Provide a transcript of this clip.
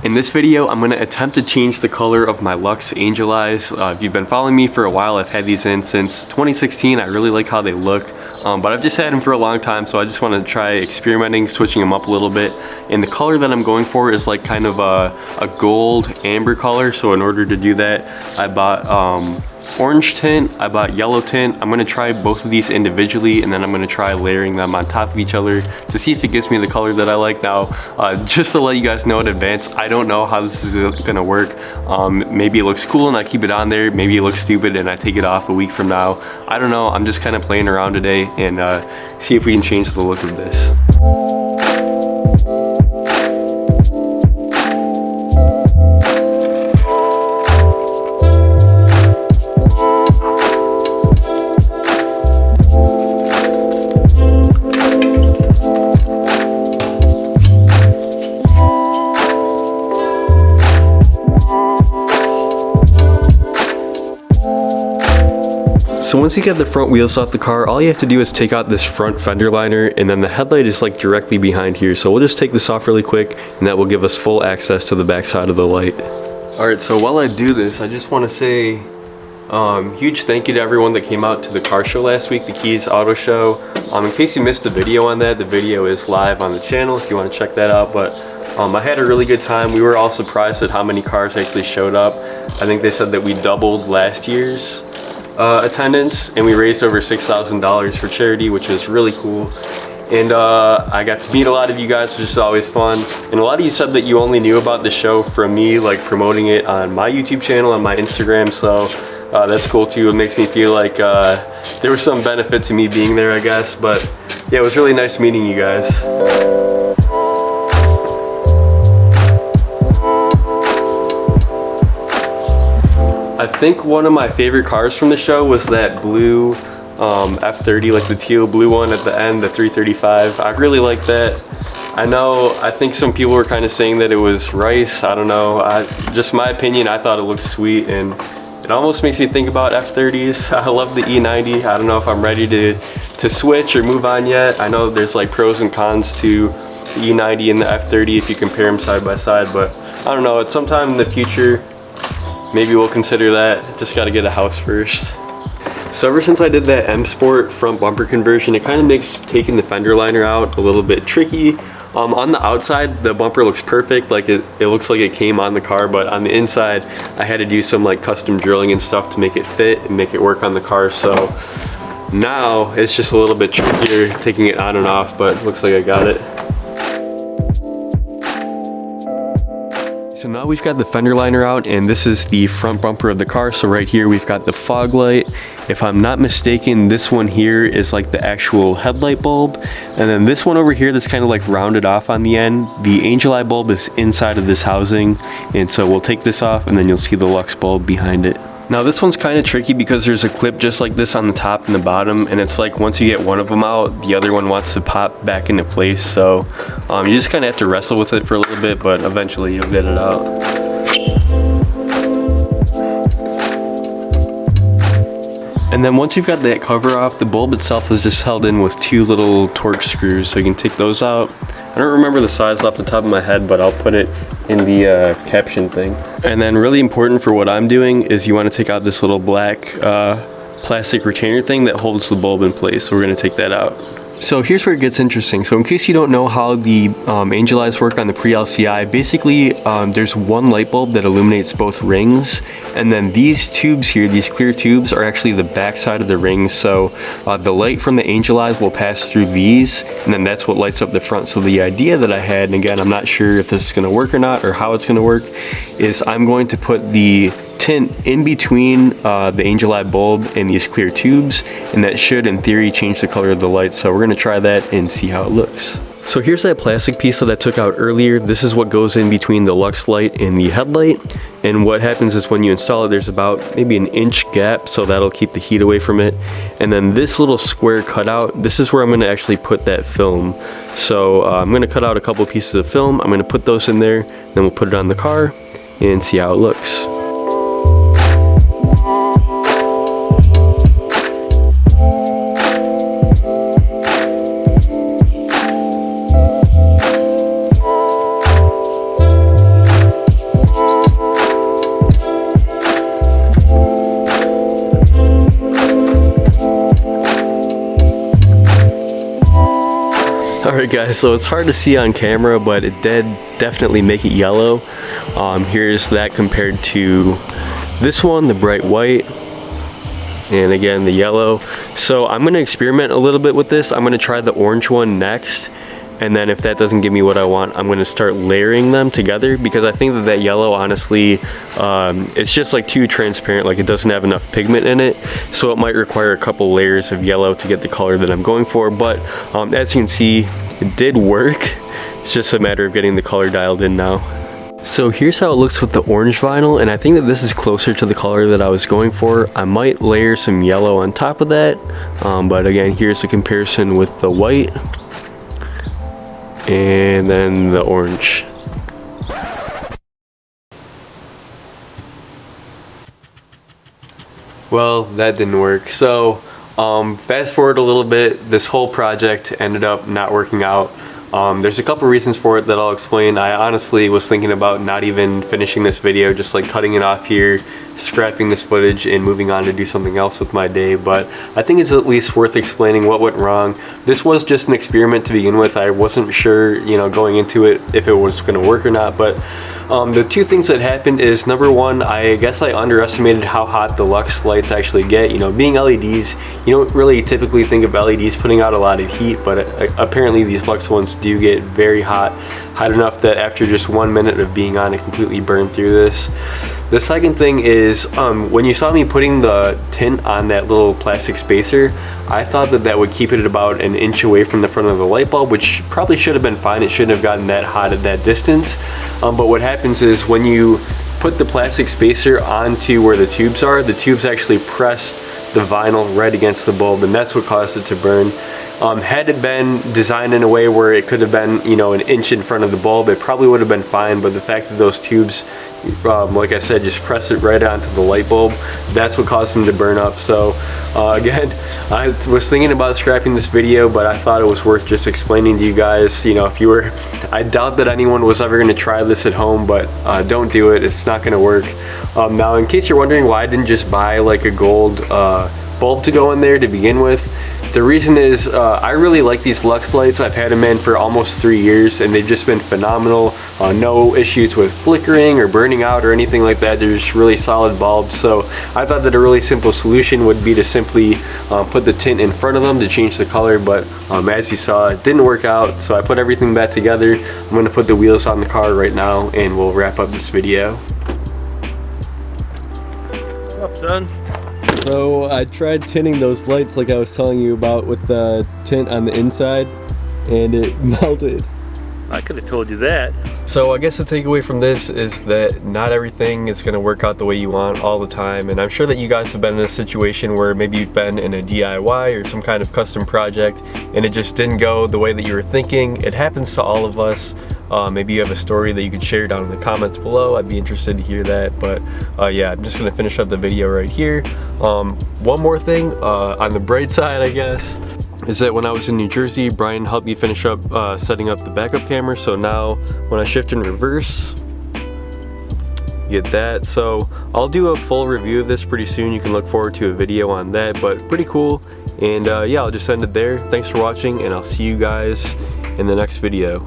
In this video, I'm going to attempt to change the color of my Luxe Angel Eyes. If you've been following me for a while, I've had these in since 2016. I really like how they look, but I've just had them for a long time, so I just want to try experimenting, switching them up a little bit. And the color that I'm going for is like kind of a gold amber color, so in order to do that, I bought orange tint, I bought yellow tint. I'm gonna try both of these individually, and then I'm gonna try layering them on top of each other to see if it gives me the color that I like. Now, just to let you guys know in advance, I don't know how this is gonna work. Maybe it looks cool and I keep it on there. Maybe it looks stupid and I take it off a week from now. I don't know, I'm just kind of playing around today and see if we can change the look of this. So once you get the front wheels off the car, all you have to do is take out this front fender liner, and then the headlight is like directly behind here. So we'll just take this off really quick, and that will give us full access to the back side of the light. Alright, so while I do this, I just want to say huge thank you to everyone that came out to the car show last week, the Keys Auto Show. In case you missed the video on that, the video is live on the channel if you want to check that out. But I had a really good time. We were all surprised at how many cars actually showed up. I think they said that we doubled last year's attendance, and we raised over $6,000 for charity, which was really cool. And I got to meet a lot of you guys, which is always fun. And a lot of you said that you only knew about the show from me like promoting it on my YouTube channel and my Instagram, so that's cool too. It makes me feel like there was some benefit to me being there, I guess. But yeah, it was really nice meeting you guys. I think one of my favorite cars from the show was that blue F30, like the teal blue one at the end, the 335. I really like that. I think some people were kind of saying that it was rice. I don't know. Just my opinion, I thought it looked sweet, and it almost makes me think about F30s. I love the E90. I don't know if I'm ready to switch or move on yet. I know there's like pros and cons to the E90 and the F30 if you compare them side by side, but I don't know. At some time in the future, maybe we'll consider that. Just gotta get a house first. So ever since I did that M Sport front bumper conversion, it kind of makes taking the fender liner out a little bit tricky. On the outside, the bumper looks perfect. Like it looks like it came on the car, but on the inside, I had to do some like custom drilling and stuff to make it fit and make it work on the car. So now it's just a little bit trickier taking it on and off, but it looks like I got it. So now we've got the fender liner out, and this is the front bumper of the car. So right here we've got the fog light. If I'm not mistaken, this one here is like the actual headlight bulb, and then this one over here that's kind of like rounded off on the end, the angel eye bulb is inside of this housing. And so we'll take this off, and then you'll see the Luxe bulb behind it. Now this one's kind of tricky because there's a clip just like this on the top and the bottom, and it's like once you get one of them out, the other one wants to pop back into place. So you just kind of have to wrestle with it for a little bit, but eventually you'll get it out. And then once you've got that cover off, the bulb itself is just held in with two little Torx screws, so you can take those out. I don't remember the size off the top of my head, but I'll put it in the caption thing. And then really important for what I'm doing is you want to take out this little black plastic retainer thing that holds the bulb in place. So we're going to take that out. So here's where it gets interesting. So in case you don't know how the angel eyes work on the pre-LCI, basically there's one light bulb that illuminates both rings, and then these tubes here, these clear tubes, are actually the back side of the rings. So the light from the angel eyes will pass through these, and then that's what lights up the front. So the idea that I had, and again, I'm not sure if this is going to work or not, or how it's going to work, is I'm going to put the tint in between the angel eye bulb and these clear tubes, and that should in theory change the color of the light. So we're going to try that and see how it looks. So here's that plastic piece that I took out earlier. This is what goes in between the Luxe light and the headlight, and what happens is when you install it, there's about maybe an inch gap, so that'll keep the heat away from it. And then this little square cutout, this is where I'm going to actually put that film. So I'm going to cut out a couple pieces of film, I'm going to put those in there, then we'll put it on the car and see how it looks. Alright guys, so it's hard to see on camera, but it did definitely make it yellow. Here's that compared to this one, the bright white, and again the yellow. So I'm going to experiment a little bit with this. I'm going to try the orange one next, and then if that doesn't give me what I want, I'm going to start layering them together, because I think that yellow, honestly, it's just like too transparent, like it doesn't have enough pigment in it, so it might require a couple layers of yellow to get the color that I'm going for. But as you can see, it did work. It's just a matter of getting the color dialed in now. So here's how it looks with the orange vinyl, and I think that this is closer to the color that I was going for. I might layer some yellow on top of that, but again, here's the comparison with the white and then the orange. Well, that didn't work. So fast forward a little bit, this whole project ended up not working out. There's a couple reasons for it that I'll explain. I honestly was thinking about not even finishing this video, just like cutting it off here, scrapping this footage and moving on to do something else with my day, but I think it's at least worth explaining what went wrong. This was just an experiment to begin with. I wasn't sure, you know, going into it if it was going to work or not, but the two things that happened is, number one, I guess I underestimated how hot the Lux lights actually get. You know, being LEDs, you don't really typically think of LEDs putting out a lot of heat, but apparently these Lux ones do get very hot enough that after just 1 minute of being on, it completely burned through this. The second thing is, when you saw me putting the tint on that little plastic spacer, I thought that would keep it at about an inch away from the front of the light bulb, which probably should have been fine. It shouldn't have gotten that hot at that distance. But what happens is, when you put the plastic spacer onto where the tubes are, the tubes actually pressed the vinyl right against the bulb, and that's what caused it to burn. Had it been designed in a way where it could have been, you know, an inch in front of the bulb, it probably would have been fine, but the fact that those tubes, like I said, just press it right onto the light bulb, that's what caused them to burn up. So again, I was thinking about scrapping this video, but I thought it was worth just explaining to you guys. You know, if you were, I doubt that anyone was ever going to try this at home, but don't do it. It's not going to work. Now, in case you're wondering why I didn't just buy like a gold bulb to go in there to begin with, the reason is I really like these Lux lights. I've had them in for almost 3 years, and they've just been phenomenal. No issues with flickering or burning out or anything like that. They're just really solid bulbs. So I thought that a really simple solution would be to simply put the tint in front of them to change the color, but as you saw, it didn't work out. So I put everything back together. I'm going to put the wheels on the car right now, and we'll wrap up this video. What's up, son? So I tried tinting those lights like I was telling you about with the tint on the inside, and it melted. I could have told you that. So I guess the takeaway from this is that not everything is going to work out the way you want all the time, and I'm sure that you guys have been in a situation where maybe you've been in a DIY or some kind of custom project and it just didn't go the way that you were thinking. It happens to all of us. Maybe you have a story that you could share down in the comments below. I'd be interested to hear that. But yeah, I'm just gonna finish up the video right here. One more thing on the bright side, I guess, is that when I was in New Jersey, Brian helped me finish up setting up the backup camera. So now when I shift in reverse, you get that. So I'll do a full review of this pretty soon. You can look forward to a video on that, but pretty cool. And yeah, I'll just end it there. Thanks for watching, and I'll see you guys in the next video.